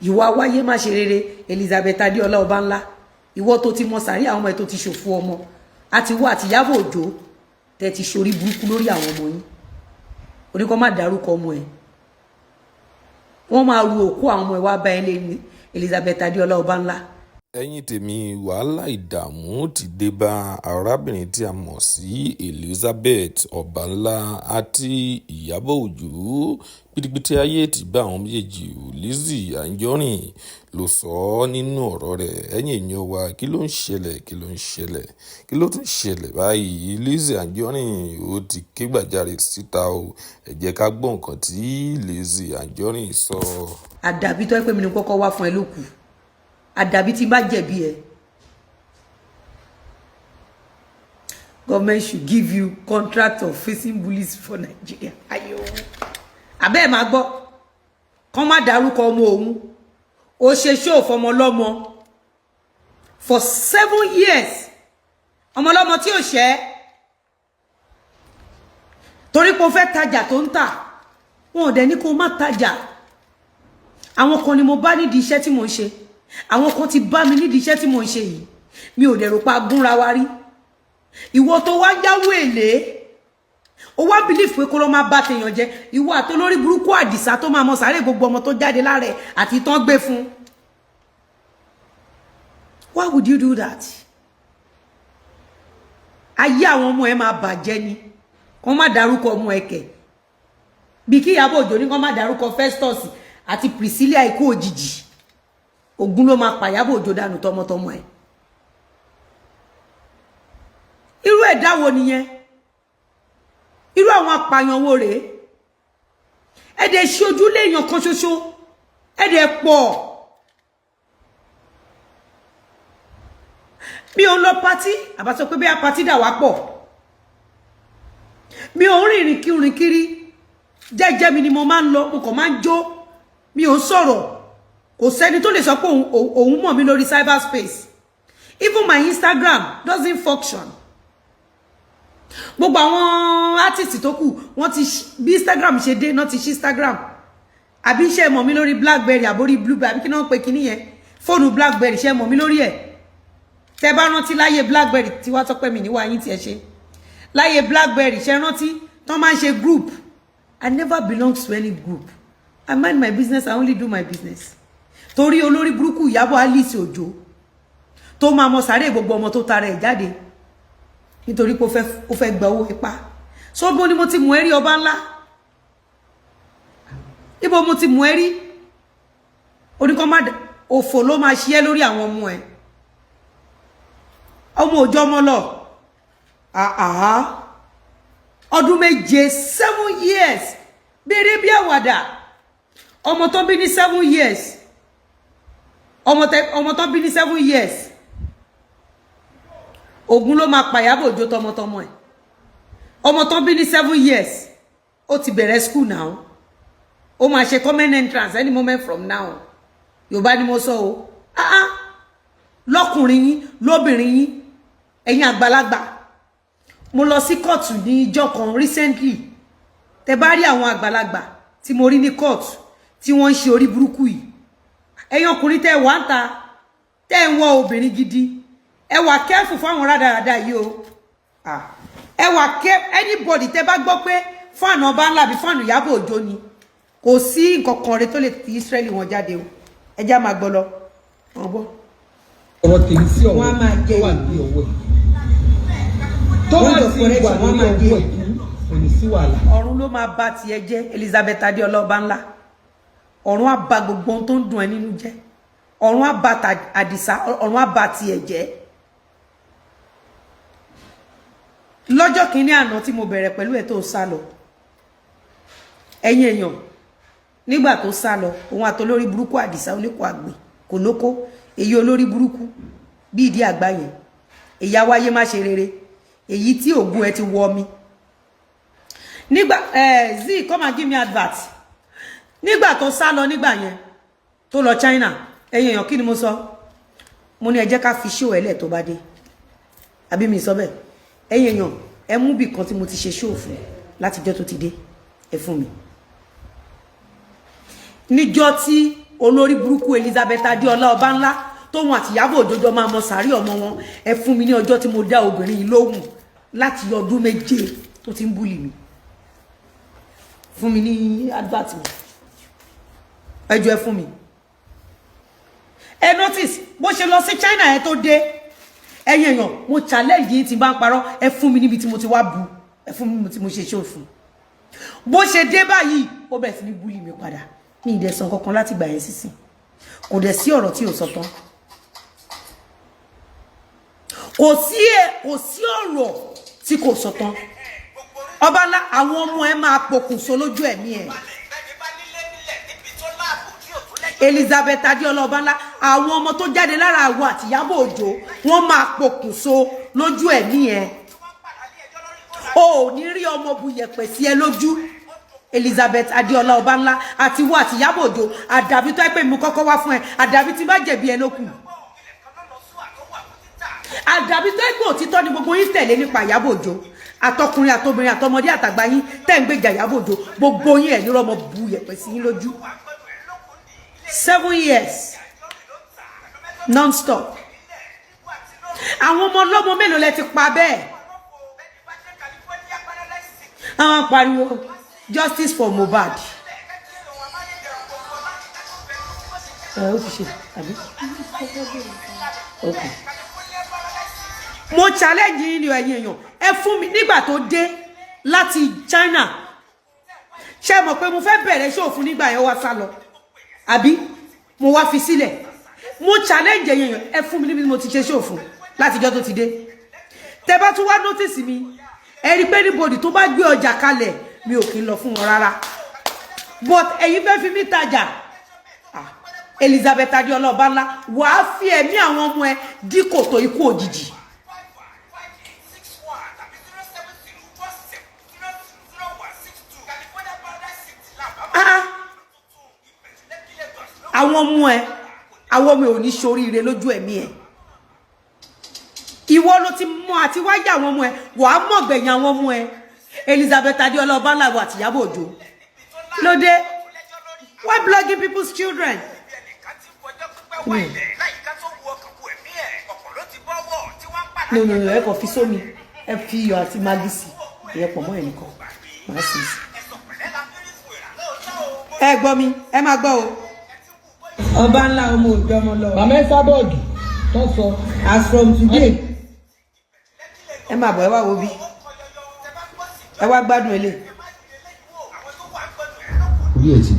ìwà wáyé má ṣe rere Elizabeth Adéọlá Ọbánlá ìwọ tó ti mọ sàrí àwọn ọmọ ẹ tó ti ṣòfò ọmọ àti wọ àti Ìyábọ̀ Òjó tẹ́ ti ṣorí burúkú lórí àwọn ọmọ yín oníkọ́ má dárúkọ ọmọ ẹ wọ́n máa ru òkú àwọn ọmọ ẹ wá bá ẹ lé Elizabeth Adéọlá Ọbánlá. ẹ̀yin tèmi wàhálà ìdààmú ti dé bá arábìnrin tí a mọ̀ sí Elizabeth Ọbánlá àti Ìyábọ̀ Òjó pítípítí ayé ti bá àwọn méjèèjì Lizzy Anjorin ló sọ ọ́ nínú ọ̀rọ̀ rẹ̀ ẹ̀yin èèyàn wa kí ló ń ṣẹlẹ̀ kí ló tún ṣẹlẹ̀ báyìí Lizzy Anjorin ó ti ké gbàjarè síta o ẹ jẹ́ ká gbọ́ nǹkan tí Lizzy Anjorin sọ. àdàbí tó ẹ pé mi ní kọ́kọ́ wá fún ẹ lókù àdàbí tí bá jẹ̀bi ẹ government should give you contract of facing bullies for Nigeria ayé òun àbẹ́ ẹ̀ máa gbọ́ kán má dárúkọ ọmọ òun ó ṣe ṣó fọmọ lọ́mọ for 7 years ọmọ lọ́mọ tí ò ṣẹ́ torí pé ó fẹ́ tajà tó ń tà wọn ò dẹ̀ ní kó má tajà àwọn kan ni mo bá nídìí iṣẹ́ tí mò ń ṣe àwọn kan ti bá mi nídìí iṣẹ́ tí mò ń ṣe yìí mi ò dẹ̀ rò pa gúnra wa rí ìwọ tó wá jáwó èlé ó wá believe pé kó lọ máa bá tèèyàn jẹ ìwọ àtolórí burúkú Àdìsá tó máa mọ sáré gbogbo ọmọ tó jáde lára ẹ̀ àti tán gbé fún. Why would you do that? ayé àwọn ọmọ ẹ máa bàjẹ́ ni kó má dárúkọ ọmọ ẹ kẹ̀ bí kí Ìyábọ̀ Òjó ní kó má dárúkọ Festus àti Priscilla ikú òjijì Ògún ló máa pa Ìyábọ̀ Òjó dànù tọmọtọmọ ẹ irú ẹ̀dá wo nìyẹn irú àwọn apààyàn wo rèé ẹ̀dẹ̀ ṣe ojúlé èèyàn kan ṣoṣo ẹ̀dẹ̀ pọ̀ mi ò lọ pátí àbá sọ pé bí a pátí dà wá pọ̀ mi ò rìnrìn kiri jẹ́jẹ́ mi ni mo máa ń lọ mo kàn máa ń jó mi ò sọ̀rọ̀ kò sẹ́ni tó lè sọ pé òun mọ̀ mí lórí cyberspace even my Instagram doesn't function gbogbo àwọn artist tó kù wọ́n ti bí Instagram ṣe dé náà ti ṣí Instagram àbí ṣe mọ̀ mí lórí Blackberry àbórí Blueberry àbí kí náà pé kíní yẹn fóònù Blackberry ṣe mọ̀ mí lórí ẹ̀ tẹ́ bá rántí láyé Blackberry tí wá tọ́pẹ́ mi níwá yín tí ẹ ṣe láyé Blackberry ṣe rántí tán máa ń ṣe group I never belong to any group I mind my business I only do my business torí olórí burúkú Ìyábọ̀ Alice Òjó tó máa mọ sáré gbogbo ọmọ tó tara ẹ̀ jáde nítorí pé ó fẹ́ gba owó ipá so bó ni mo ti mú ẹ rí Ọbánlá ibo mo ti mú ẹ rí oníkan má òfò ló máa ṣe lórí àwọn ọmọ ẹ ọmọ òjò ọmọ lọ ọdún méje 7 years bèrè bí àwàdà ọmọ tó bí ní 7 years ọmọ tó bí ní 7 years Ògún ló máa pa Ìyábọ̀ Òjó tọmọtọmọ ẹ̀ ọmọ tó bí ní 7 years ó ti bẹ̀rẹ̀ school now ó máa ṣe common entrance any moment from now Yorùbá ni mo sọ o lọ́kùnrin yín lóbìnrin yín ẹ̀yin àgbàlagbà mo lọ sí kóòtù ní ìjọ kan recently tẹ́ bá rí àwọn àgbàlagbà tí mo rí ní kóòtù tí wọ́n ń ṣe orí burúkú yìí ẹ̀yin ọkùnrin tẹ́ wà ń ta tẹ́ ń wọ obìnrin gidi ẹ wà careful fún àwọn rádaràda yìí o ẹ wà anybody tẹ́ bá gbọ́ pé fáànù Ọbánlá bí fáànù Ìyábọ̀ Òjó ni kò sí nǹkan kan rẹ tó lè ti Israeli wọn jáde o ẹ já máa gbọ́ lọ wọn gbọ́. ọ̀rọ̀ tèmi sí ọ̀rọ̀ tó wà ní ọwọ́ ẹ̀ tó wà sí ìwà lórí ọwọ́ ẹ̀ kò ní sí wàhálà. ọ̀run ló máa bá tiẹ̀ jẹ́ Elizabeth Adéọlá Ọbánlá ọ̀run á bà gbogbo ohun tó ń dùn ẹ́ nínú jẹ́ ọ̀run á bà Àdìsá ọ̀run á bà tiẹ̀ jẹ́. lọ́jọ́ kìíní àná tí mo bẹ̀rẹ̀ pẹ̀lú ẹ̀ tó sá lọ ẹ̀yin èèyàn nígbà tó sá lọ òun àtolórí burúkú Àdìsá oníkó àgbè kò lóko èyí olórí burúkú bí ìdí àgbá yẹn èyí awáyé má ṣe rere èyí tí ògùn ẹ ti wọ mi nígbà Zee come and give me advert nígbà tó sá lọ nígbà yẹn tó lọ China ẹ̀yin èèyàn kí ni mo sọ mo ní ẹ jẹ́ ká fi show ẹ̀ lẹ̀ tó bá dé àbí mi sọ bẹ́ẹ̀ ẹ̀yin èèyàn ẹ mú bì kan tí mo ti ṣe show fún láti jọ́ tó ti dé ẹ fún mi níjọ́ tí olórí burúkú Elizabeth Adéọlá Ọbánlá tóun àti Ìyábọ̀ Òjó jọ máa mọ sàárì ọmọ wọn. Ẹ fún mi ní ọjọ́ tí mo dá obìnrin yìí lóhùn láti ọdún 7 tó ti ń búlì mi. Fún mi ní advert mi. Ẹjọ́ ẹ fún mi. Ẹ notice bó ṣe lọ sí China ẹ tó dé. Ẹ̀yin èèyàn mo challenge yìí tí bá ń parọ́ ẹ fún mi níbi tí mo ti wá bu. Ẹ fún mi tí mo ṣe show fún. Bó ṣe dé báyìí ó bẹ̀rẹ̀ sí ní búlì mi padà. Ní ìdẹ̀sán kankan láti gbà yẹn sísìn. Kò dẹ̀ sí ọ̀rọ̀ tí ò sọ tán. Kò sí ọ̀rọ̀ tí kò sọ tán. Ọbánlá àwọn ọmọ ẹ máa pokùnso lójú ẹ̀mí ẹ̀. Elizabeth Adéọlá Ọbánlá àwọn ọmọ tó jáde lára àwọ àti Ìyábọ̀ Òjó wọ́n máa pokùnso lójú ẹ̀mí ẹ̀. O ò ní rí ọmọ buyẹ̀pẹ̀ sí ẹ lójú. Elizabeth Adéọlá Ọbánlá àti wọ àti Ìyábọ̀ Òjó àdàbí tó ẹ pé mo kọ́kọ́ wá fún ẹ àdàbí tí bá jẹ̀bi ẹ lókù. Àdàbí tó ẹ pé òtítọ́ ni gbogbo yín tẹ̀lé nípa Ìyábọ̀ Òjó àtọkùnrin àtobìnrin àtọmọdé àtàgbà yín tẹ́ ń gbèjà Ìyábọ̀ Òjó gbogbo yín ẹ̀ ní rọmọ buyẹ̀pẹ̀ sí yín lójú. 7 years non-stop. Àwọn ọmọ ọlọ́mọ mélòó lẹ ti pa bẹ́ẹ̀? Àwọn pariwo justice for Mohbad. Ó ti ṣe àbí? Okay. Mo challenge yín ni ẹ̀yin èèyàn. Ẹ fún mi nígbà tó dé láti China. Ṣé mọ̀ pé mo fẹ́ bẹ̀rẹ̀ show fún nígbà yẹn wá sá lọ? Àbí mo wá fi sílẹ̀. Mo challenge ẹ̀yin èèyàn. Ẹ fún mi níbi mo ti ṣe show fún láti jọ́ tó ti dé. Tẹ́ bá tún wá notice mi. Ẹ rí pé anybody tó bá gbé ọjà kalẹ̀ mi ò kí ń lọ fún wọn rárá. But ẹ̀yin fẹ́ fi mí tajà. Elizabeth Adéọlá Ọbánlá wàá fi ẹ̀mí àwọn ọmọ ẹ dí kòtò ikú òjijì. Àwọn ọmọ ẹ àwọn ọmọ ẹ ò ní ṣoríire lójú ẹ̀mí ẹ. Ìwọ ló ti mọ àti wáyé àwọn ọmọ ẹ wàá mọ̀ gbẹ̀yìn àwọn ọmọ ẹ. Elizabeth Adéọlá Ọbánlá wà àti Ìyábọ̀ Òjó. Lóde why blogging people's children? No, ẹ kò fi sómi ẹ fi iyọ̀ àti maggi sí ẹ pọ̀ mọ́ ẹ̀ nìkan máa sì sí. Ẹ gbọ́ mi ẹ máa gbọ́ o. Ọbánlá ọmọ òjò ọmọ lọ. Màmá ẹ sábọ̀dù tó sọ. As from today ẹ máa bọ̀ ẹ wá wo bí ẹ wá gbádùn ẹ lé. Orí ẹ̀ ti